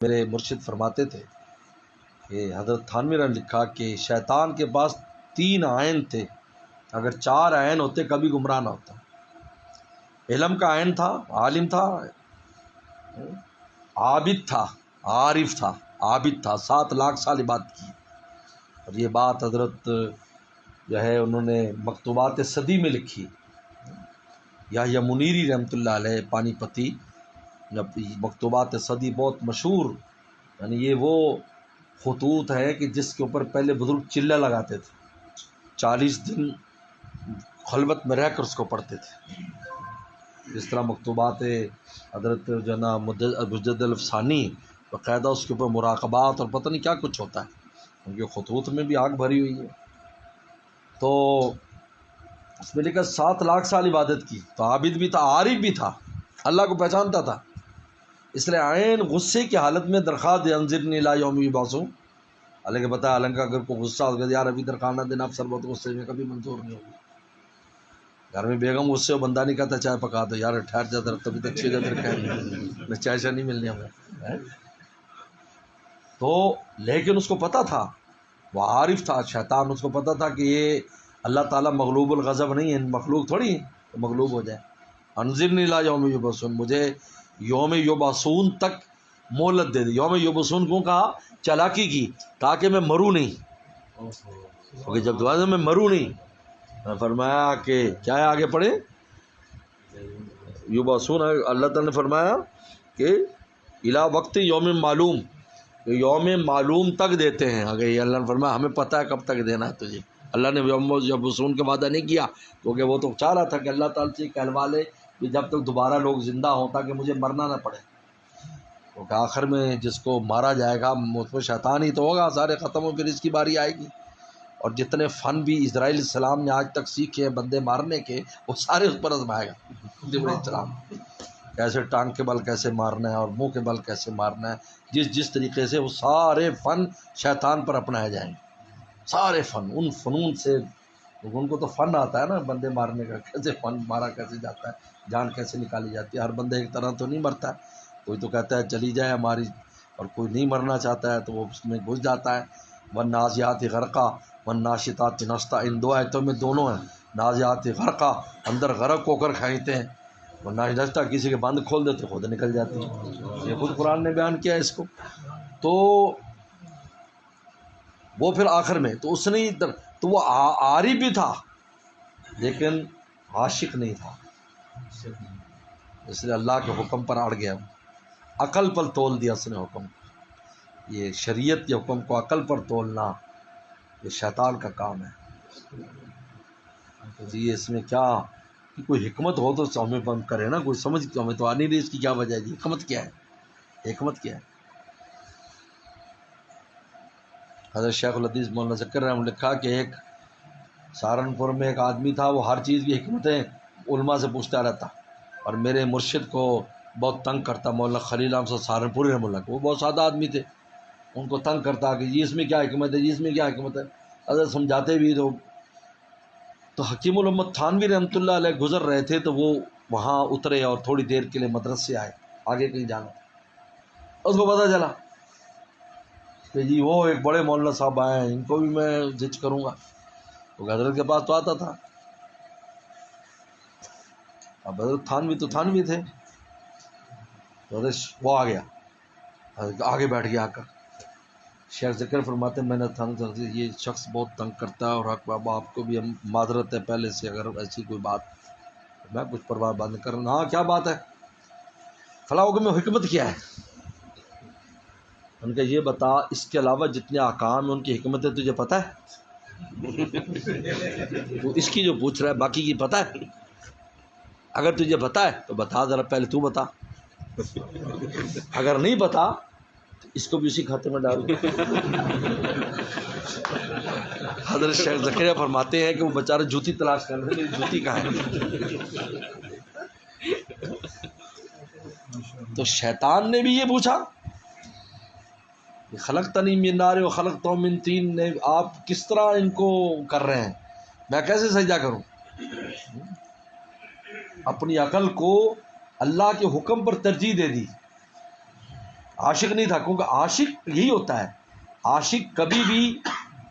میرے مرشد فرماتے تھے کہ حضرت تھانوی نے لکھا کہ شیطان کے پاس 3 عین تھے، اگر 4 عین ہوتے کبھی گمراہ نہ ہوتا۔ علم کا عین تھا، عالم تھا، عابد تھا، عارف تھا، عابد تھا، 7 لاکھ سال عبادت کی۔ اور یہ بات حضرت جو ہے انہوں نے مکتوبات صدی میں لکھی۔ یحییٰ منیری رحمۃ اللہ علیہ پانی پتی، مکتوبات صدی بہت مشہور، یعنی یہ وہ خطوط ہے کہ جس کے اوپر پہلے بزرگ چلہ لگاتے تھے، 40 دن خلوت میں رہ کر اس کو پڑھتے تھے۔ جس طرح مکتوبات حضرت جنا مجدد الفسانی باقاعدہ اس کے اوپر مراقبات اور پتہ نہیں کیا کچھ ہوتا ہے، ان کے خطوط میں بھی آگ بھری ہوئی ہے۔ تو اس میں لکھا 7 لاکھ سال عبادت کی، تو عابد بھی تھا، عارف بھی تھا، اللہ کو پہچانتا تھا۔ اس لیے عین غصے کی حالت میں درخواست دے انذرنی الی یوم یبعثون، حالانکہ بتا حالانکہ اگر کوئی غصہ ہو گیا یار ابھی درخواست نہ دینا، افسر بہت غصے میں، کبھی منظور نہیں ہوگی۔ گھر میں بیگم غصے ہو، بندہ نہیں کہتا چائے پکا دو، یار ٹھہر جا ذرا، طبیعت اچھی ہو جائے پھر چائے شائے نہیں ملنی ہمیں۔ تو لیکن اس کو پتہ تھا، وہ عارف تھا، شیطان اس کو پتہ تھا کہ یہ اللہ تعالیٰ مغلوب الغضب نہیں ہے، مخلوق تھوڑی ہے تو مغلوب ہو جائے۔ انذرنی الی یوم یبعثون، مجھے یوم یبعثون تک مہلت دے دی۔ یوم یبعثون کیوں کہا؟ چالاکی کی، تاکہ میں مروں نہیں، کیونکہ جب دعا میں مروں نہیں، فرمایا کہ کیا ہے آگے پڑھے، یبعثون، اللہ تعالیٰ نے فرمایا کہ الی وقت یوم معلوم، یوم معلوم تک دیتے ہیں۔ اگر یہ اللہ نے فرمایا ہمیں پتہ ہے کب تک دینا ہے تجھے، اللہ نے یوم یبعثون کا وعدہ نہیں کیا، کیونکہ وہ تو چاہ رہا تھا کہ اللہ تعالیٰ سے کہلوا لے کہ جب تک دوبارہ لوگ زندہ ہوں تاکہ مجھے مرنا نہ پڑے، کیونکہ آخر میں جس کو مارا جائے گا اس میں شیطان ہی تو ہوگا، سارے ختم ہو، پھر اس کی باری آئے گی۔ اور جتنے فن بھی اسرائیل السلام نے آج تک سیکھے بندے مارنے کے، وہ سارے اس پر آزمائے گا جبرائیل السلام، کیسے ٹانگ کے بل کیسے مارنا ہے اور منہ کے بل کیسے مارنا ہے، جس طریقے سے وہ سارے فن شیطان پر اپنائے جائیں گے، سارے فن، ان فنون سے ان کو تو فن آتا ہے نا بندے مارنے کا، کیسے فن مارا کیسے جاتا ہے، جان کیسے نکالی جاتی ہے۔ ہر بندہ ایک طرح تو نہیں مرتا ہے، کوئی تو کہتا ہے چلی جائے ہماری، اور کوئی نہیں مرنا چاہتا ہے تو وہ اس میں گھس جاتا ہے۔ والنازعات غرقا والناشطات نشطا، ان 2 آیتوں میں دونوں ہیں، نازعات غرقا اندر غرق ہو کر کھینچتے ہیں، اور ناشطا کسی کے بند کھول دیتے خود نکل جاتی ہے، یہ خود قرآن نے بیان کیا ہے اس کو۔ تو وہ پھر آخر میں تو اس نے تو وہ عارف بھی تھا لیکن عاشق نہیں تھا، اس لیے اللہ کے حکم پر اڑ گیا، عقل پر تول دیا اس نے حکم۔ یہ شریعت کے حکم کو عقل پر تولنا یہ شیطان کا کام ہے۔ جی اس میں کیا کہ کوئی حکمت ہو تو ہمیں بند کرے نا، کوئی سمجھ تو ہمیں تو آ نہیں رہی اس کی کیا وجہ ہے، جی حکمت کیا ہے، حکمت کیا ہے۔ حضرت شیخ الحدیث مولانا ذکر رحمۃ اللہ لکھا کہ ایک سہارنپور میں ایک آدمی تھا، وہ ہر چیز کی حکمتیں علماء سے پوچھتا رہتا، اور میرے مرشد کو بہت تنگ کرتا، مولانا خلیل احمد صاحب سہارنپوری رحمۃ اللہ کو، وہ بہت سادہ آدمی تھے، ان کو تنگ کرتا کہ جی اس میں کیا حکمت ہے، جی اس میں کیا حکمت ہے، حضرت سمجھاتے بھی تو حکیم الامت تھانوی رحمۃ اللہ علیہ گزر رہے تھے، تو وہ وہاں اترے اور تھوڑی دیر کے لیے مدرسے آئے، آگے کہیں جانا، اس کو پتہ چلا کہ جی وہ ایک بڑے مولانا صاحب آئے ہیں، ان کو بھی میں جج کروں گا، تو حضرت کے پاس تو آتا تھا، اب حضرت تھانوی تو تھانوی تھے، تو حضرت وہ آ گیا، حضرت آگے بیٹھ گیا آ کر، شیخ ذکر فرماتے ہیں میں نے تھانوی یہ شخص بہت تنگ کرتا ہے، اور حق بابا آپ کو بھی ہم معذرت ہے پہلے سے اگر ایسی کوئی بات، میں کچھ پرواہ بند کرنا، ہاں کیا بات ہے، فلاں حکم میں حکمت کیا ہے، ان کا یہ بتا اس کے علاوہ جتنے احکام ہیں ان کی حکمتیں تجھے پتہ ہے، تو اس کی جو پوچھ رہا ہے باقی کی پتہ ہے، اگر تجھے پتہ ہے تو بتا، ذرا پہلے تو بتا، اگر نہیں بتا تو اس کو بھی اسی کھاتے میں ڈال۔ حضرت شیخ زکریا فرماتے ہیں کہ وہ بیچارے جوتی تلاش کر رہے تھے، جوتی کہاں ہے، تو شیطان نے بھی یہ پوچھا، خلقتنی من نار و خلقتہ من طین، نے آپ کس طرح ان کو کر رہے ہیں، میں کیسے سجدہ کروں، اپنی عقل کو اللہ کے حکم پر ترجیح دے دی، عاشق نہیں تھا، کیونکہ عاشق یہی ہوتا ہے، عاشق کبھی بھی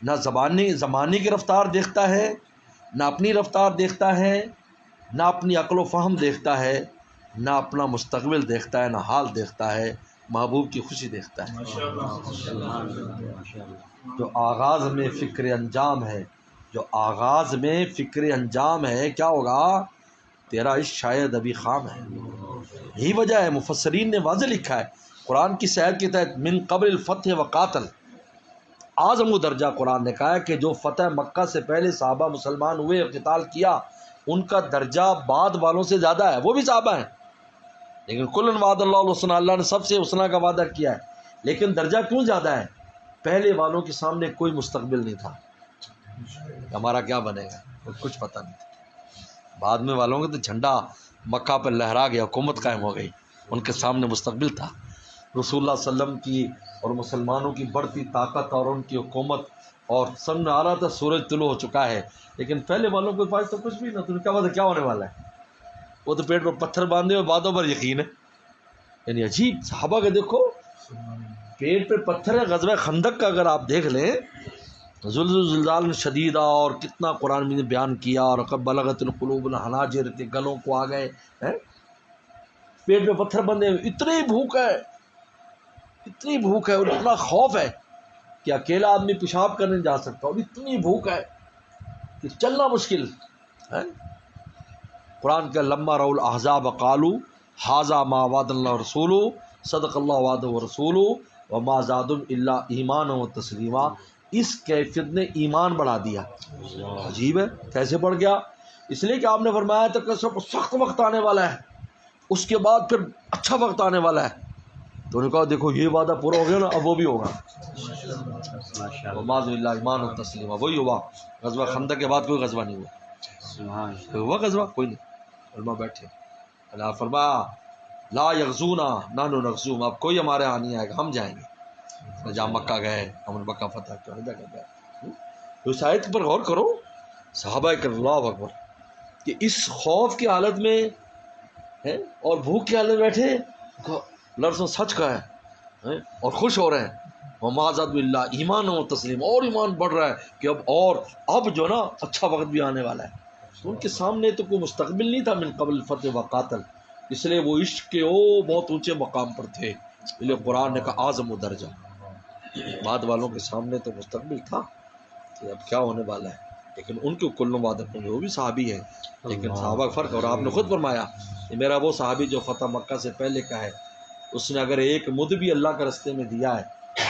نہ زمانے کی رفتار دیکھتا ہے، نہ اپنی رفتار دیکھتا ہے، نہ اپنی عقل و فہم دیکھتا ہے، نہ اپنا مستقبل دیکھتا ہے، نہ حال دیکھتا ہے، محبوب کی خوشی دیکھتا ہے۔ جو آغاز میں فکر انجام ہے، جو آغاز میں فکر انجام ہے، کیا ہوگا؟ تیرا عشق شاید ابھی خام ہے۔ یہی وجہ ہے مفسرین نے واضح لکھا ہے قرآن کی صحت کے تحت من قبل الفتح و قاتل، اعظم و درجہ قرآن نے کہا ہے کہ جو فتح مکہ سے پہلے صحابہ مسلمان ہوئے اور قتال کیا، ان کا درجہ بعد والوں سے زیادہ ہے، وہ بھی صحابہ ہیں، لیکن کلن وعد اللہ الحسنی، اللہ نے سب سے حسنہ کا وعدہ کیا ہے، لیکن درجہ کیوں زیادہ ہے؟ پہلے والوں کے سامنے کوئی مستقبل نہیں تھا، ہمارا کیا بنے گا کچھ پتہ نہیں تھا، بعد میں والوں کے تو جھنڈا مکہ پر لہرا گیا، حکومت قائم ہو گئی، ان کے سامنے مستقبل تھا، رسول اللہ صلی اللہ علیہ وسلم کی اور مسلمانوں کی بڑھتی طاقت اور ان کی حکومت، اور سامنے آ رہا تھا سورج طلوع ہو چکا ہے، لیکن پہلے والوں کے پاس تو کچھ بھی نہ، تمہیں کیا پتا کیا ہونے والا ہے، وہ تو پیٹ پر پتھر باندھے ہوئے باتوں پر یقین ہے۔ یعنی عجیب صحابہ کا دیکھو، پیٹ پہ پتھر ہے۔ غزوہ خندق کا اگر آپ دیکھ لیں، زلزال شدیدہ، اور کتنا قرآن میں نے بیان کیا، اور بلغت القلوب الحناجر کے گلوں کو آ گئے ہیں، پیٹ پہ پتھر بندھے ہوئے، اتنی بھوک ہے، اتنی بھوک ہے، اور اتنا خوف ہے کہ اکیلا آدمی پیشاب کرنے جا سکتا، اور اتنی بھوک ہے کہ چلنا مشکل ہے۔ قرآن کا لما رأوا الاحزاب قالوا ھذا ما وعد اللہ رسولہ صدق اللہ وعدہ ورسولہ وما زادهم الا ایمانا وتسلیما، اس کیفیت نے ایمان بڑھا دیا۔ عجیب ہے، کیسے بڑھ گیا؟ اس لیے کہ آپ نے فرمایا تھا کہ سخت وقت آنے والا ہے، اس کے بعد پھر اچھا وقت آنے والا ہے، تو انہوں نے کہا دیکھو یہ وعدہ پورا ہو گیا نا، اب وہ بھی ہوگا، وما زادهم الا ایمانا وتسلیما، وہی ہوا۔ غزوہ خندق کے بعد کوئی غزوہ نہیں ہوا، کوئی ہوا غزوہ؟ کوئی نہیں۔ علماء بیٹھے، اللہ فرمایا لا یغزونا نحن نغزوہم، اب کوئی ہمارے ہاں نہیں آئے گا، ہم جائیں گے۔ جہاں مکہ گئے، ہم نے مکہ فتح کیا، جگہ گئے۔ تو اس آیت پر غور کرو، صحابہ کرام، اللہ اکبر، کہ اس خوف کی حالت میں ہے اور بھوک کی حالت میں بیٹھے، لفظ سچ کا ہے اور خوش ہو رہے ہیں، وما زادهم الا ایمانا وتسلیما، اور ایمان بڑھ رہا ہے کہ اب جو نا اچھا وقت بھی آنے والا ہے۔ تو ان کے سامنے تو کوئی مستقبل نہیں تھا من قبل فتح و قاتل، اس لیے وہ عشق کے بہت اونچے مقام پر تھے، اس لیے قرآن نے کہا اعظم و درجہ۔ بعد والوں کے سامنے تو مستقبل تھا کہ اب کیا ہونے والا ہے، لیکن ان کے کلوں وعدہ میں وہ بھی صحابی ہیں، لیکن صحابہ کا فرق ہے۔ اور آپ نے خود فرمایا کہ میرا وہ صحابی جو فتح مکہ سے پہلے کا ہے، اس نے اگر ایک مد بھی اللہ کے رستے میں دیا ہے،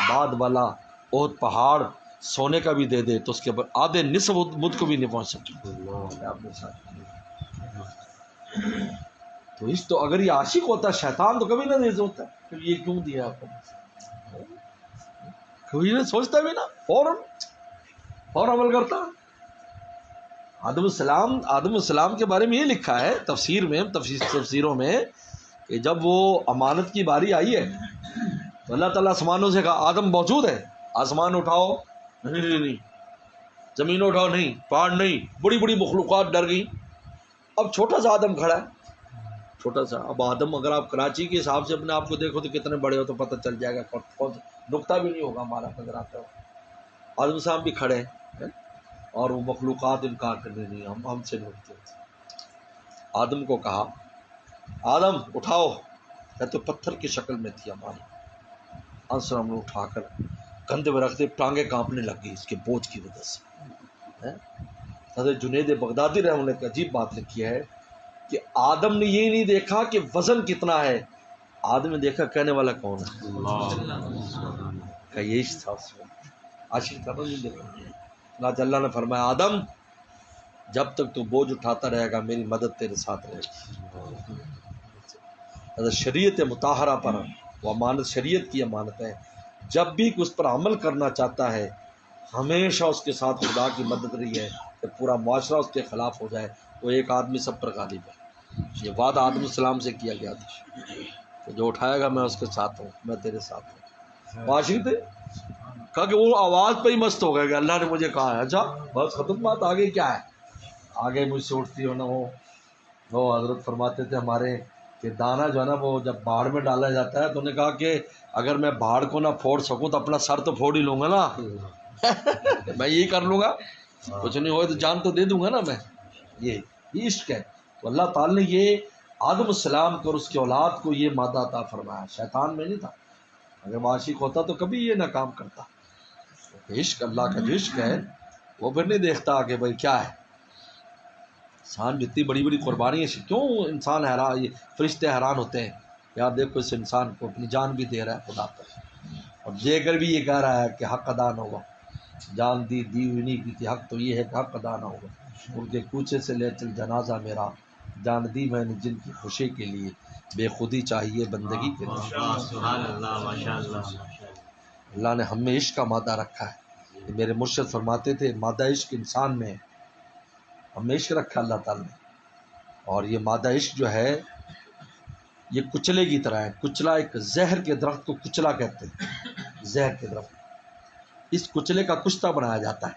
بعد والا احد پہاڑ سونے کا بھی دے دے تو اس کے آدھے نصف مد کو بھی نہیں پہنچ سکتا۔ تو اس تو اگر یہ عاشق ہوتا، شیطان تو کبھی نہ دے ہوتا کہ یہ کیوں دیا آپ کو، کوئی نہ سوچتا بھی نہ، فوراً عمل کرتا۔ آدم السلام کے بارے میں یہ لکھا ہے تفسیروں میں کہ جب وہ امانت کی باری آئی ہے تو اللہ تعالیٰ آسمانوں سے کہا آدم موجود ہے، آسمان اٹھاؤ، نہیں، زمین اٹھاؤ، نہیں، پہاڑ نہیں، بڑی بڑی مخلوقات ڈر گئی، اب چھوٹا سا آدم کھڑا ہے، چھوٹا سا۔ اب آدم اگر آپ کراچی کے حساب سے اپنے آپ کو دیکھو تو کتنے بڑے ہو تو پتہ چل جائے گا، کون نقطہ بھی نہیں ہوگا ہمارا نظر آتا ہو۔ آدم صاحب بھی کھڑے ہیں اور وہ مخلوقات انکار کرنے نہیں، ہم سے نہیں اٹھتے۔ آدم کو کہا آدم اٹھاؤ، یا تو پتھر کی شکل میں تھی ہماری، انسر ہم نے اٹھا کر کندھے میں رکھ دے، ٹانگیں کانپنے لگ گئی اس کے بوجھ کی وجہ سے۔ حضرت جنید بغدادی رحمہ اللہ نے عجیب بات لکھی ہے کہ آدم نے یہ نہیں دیکھا کہ وزن کتنا ہے، آدم نے دیکھا کہنے والا کون ہے، کہ یہ تھا اس میں عاشق تھا، نہیں دیکھا۔ اللہ نے فرمایا آدم جب تک تو بوجھ اٹھاتا رہے گا میری مدد تیرے ساتھ رہے گی۔ حضرت شریعت مطہرہ پر وہ امانت، شریعت کی امانت ہے، جب بھی اس پر عمل کرنا چاہتا ہے ہمیشہ اس کے ساتھ خدا کی مدد رہی ہے کہ پورا معاشرہ اس کے خلاف ہو جائے تو ایک آدمی سب پر غالب ہے۔ یہ وعدہ آدم السلام سے کیا گیا تھا کہ جو اٹھائے گا میں اس کے ساتھ ہوں، میں تیرے ساتھ ہوں۔ عاشق تھے، کہا کہ وہ آواز پہ ہی مست ہو گئے کہ اللہ نے مجھے کہا ہے، اچھا بس ختم بات، آگے کیا ہے، آگے مجھ سے اٹھتی ہو نہ ہو۔ وہ حضرت فرماتے تھے ہمارے کہ دانا جو ہے نا وہ جب باڑ میں ڈالا جاتا ہے تو انہوں نے کہا کہ اگر میں پہاڑ کو نہ پھوڑ سکوں تو اپنا سر تو پھوڑ ہی لوں گا نا میں یہی کر لوں گا، کچھ نہیں ہوئے تو جان تو دے دوں گا نا میں. یہ عشق ہے. تو اللہ تعالیٰ نے یہ آدم السلام کو اور اس کی اولاد کو یہ مادہ عطا فرمایا، شیطان میں نہیں تھا. اگر وہ عاشق ہوتا تو کبھی یہ نہ کام کرتا. عشق اللہ کا جو عشق ہے وہ پھر نہیں دیکھتا کہ بھائی کیا ہے. انسان جتنی بڑی بڑی قربانی ہے، کیوں انسان حیران، یہ فرشتے حیران ہوتے ہیں یار دیکھو اس انسان کو اپنی جان بھی دے رہا ہے خدا پر، اور دے کر بھی یہ کہہ رہا ہے کہ حق ادا نہ ہوا. جان دی ہوئی نہیں کی تھی، حق تو یہ ہے کہ حق ادا نہ ہوگا. ان کے کوچے سے لے چل جنازہ میرا، جان دی میں نے جن کی خوشی کے لیے، بے خودی چاہیے بندگی کے لیے. سبحان اللہ، ماشاء اللہ. اللہ نے ہم میں عشق کا مادہ رکھا ہے. میرے مرشد فرماتے تھے مادہ عشق انسان میں ہے، ہم میں عشق رکھا اللہ تعالیٰ نے. اور یہ مادہ عشق جو ہے یہ کچلے کی طرح ہے. کچلا ایک زہر کے درخت کو کچلا کہتے ہیں، زہر کے درخت. اس کچلے کا کشتہ بنایا جاتا ہے،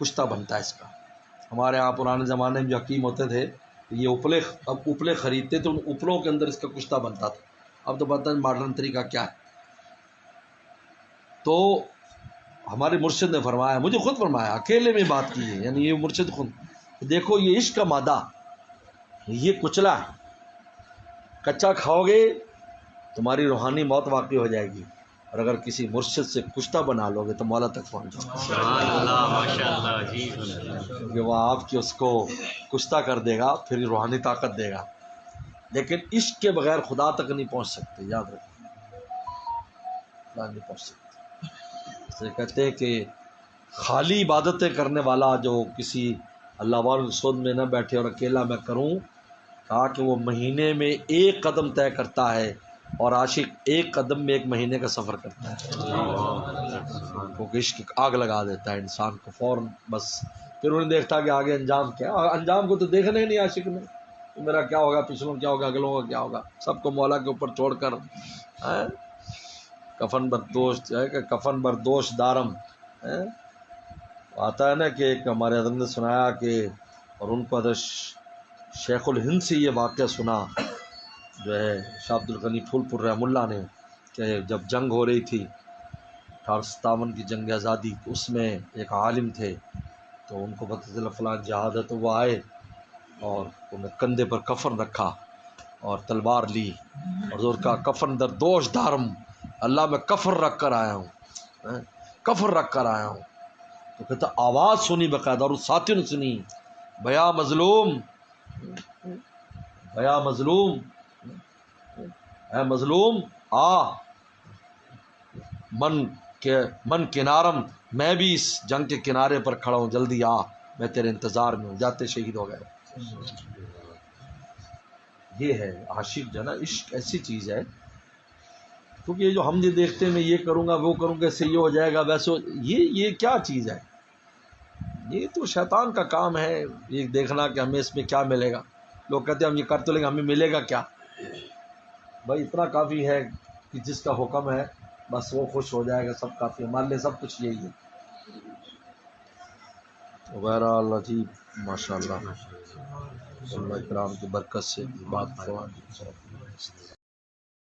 کشتہ بنتا ہے اس کا. ہمارے یہاں پرانے زمانے میں جو حکیم ہوتے تھے یہ اپلے خریدتے تو ان اپلوں کے اندر اس کا کشتہ بنتا تھا. اب تو پتہ نہیں ماڈرن طریقہ کیا ہے. تو ہمارے مرشد نے فرمایا، مجھے خود فرمایا، اکیلے میں بات کی ہے، یعنی یہ مرشد خود، دیکھو یہ عشق کا مادہ یہ کچلا ہے، کچا کھاؤ گے تمہاری روحانی موت واقع ہو جائے گی، اور اگر کسی مرشد سے کشتہ بنا لو گے تو مولا تک پہنچ جاؤ گے. سبحان اللہ، ماشاء اللہ. جی کیونکہ وہ آپ کی اس کو کشتہ کر دے گا، پھر روحانی طاقت دے گا. لیکن عشق کے بغیر خدا تک نہیں پہنچ سکتے، یاد رکھیں، خدا نہیں پہنچ سکتے. اس لیے کہتے ہیں کہ خالی عبادتیں کرنے والا جو کسی اللہ والوں کی سود میں نہ بیٹھے اور اکیلا میں کروں، کہا کہ وہ مہینے میں ایک قدم طے کرتا ہے اور عاشق ایک قدم میں ایک مہینے کا سفر کرتا ہے. کیونکہ عشق آگ لگا دیتا ہے انسان کو فوراً. بس پھر انہیں دیکھتا کہ آگے انجام کیا، انجام کو تو دیکھنا ہی نہیں عاشق نے. میرا کیا ہوگا، پچھلوں کیا ہوگا، اگلوں کا کیا ہوگا، سب کو مولا کے اوپر چھوڑ کر کفن بردوش ہے کہ کفن بردوش دارم آتا ہے نا کہ ایک ہمارے حضرت نے سنایا کہ، اور ان کو حضرت شیخ الہند سے یہ واقعہ سنا جو ہے شاہ عبد الغنی پھول پور رحم اللہ نے، کہ جب جنگ ہو رہی تھی 1857 کی جنگ آزادی، اس میں ایک عالم تھے تو ان کو پتہ چلا فلاں جہاد ہے، تو وہ آئے اور انہیں کندھے پر کفن رکھا اور تلوار لی اور زور کا کفن در دوش دارم، اللہ میں کفن رکھ کر آیا ہوں، کفن رکھ کر آیا ہوں. تو کہتا آواز سنی باقاعدہ، اور ساتھیوں نے سنی، بھیا مظلوم، بھیا مظلوم، اے مظلوم آ، من کنارم، میں بھی اس جنگ کے کنارے پر کھڑا ہوں، جلدی آ، میں تیرے انتظار میں ہوں. جاتے شہید ہو گئے. یہ ہے عاشق جو ہے نا، عشق ایسی چیز ہے. کیونکہ یہ جو ہم یہ دیکھتے ہیں میں یہ کروں گا وہ کروں گا، اس سے یہ ہو جائے گا ویسے یہ کیا چیز ہے؟ یہ تو شیطان کا کام ہے، یہ دیکھنا کہ ہمیں اس میں کیا ملے گا. لوگ کہتے ہیں ہم یہ کر تو لیں گے، ہمیں ملے گا کیا؟ بھائی اتنا کافی ہے کہ جس کا حکم ہے بس وہ خوش ہو جائے گا، سب کافی، ہمارے لیے سب کچھ یہی ہے. بہرحال جی ماشاء اللہ، علماء کرام کی برکت سے بات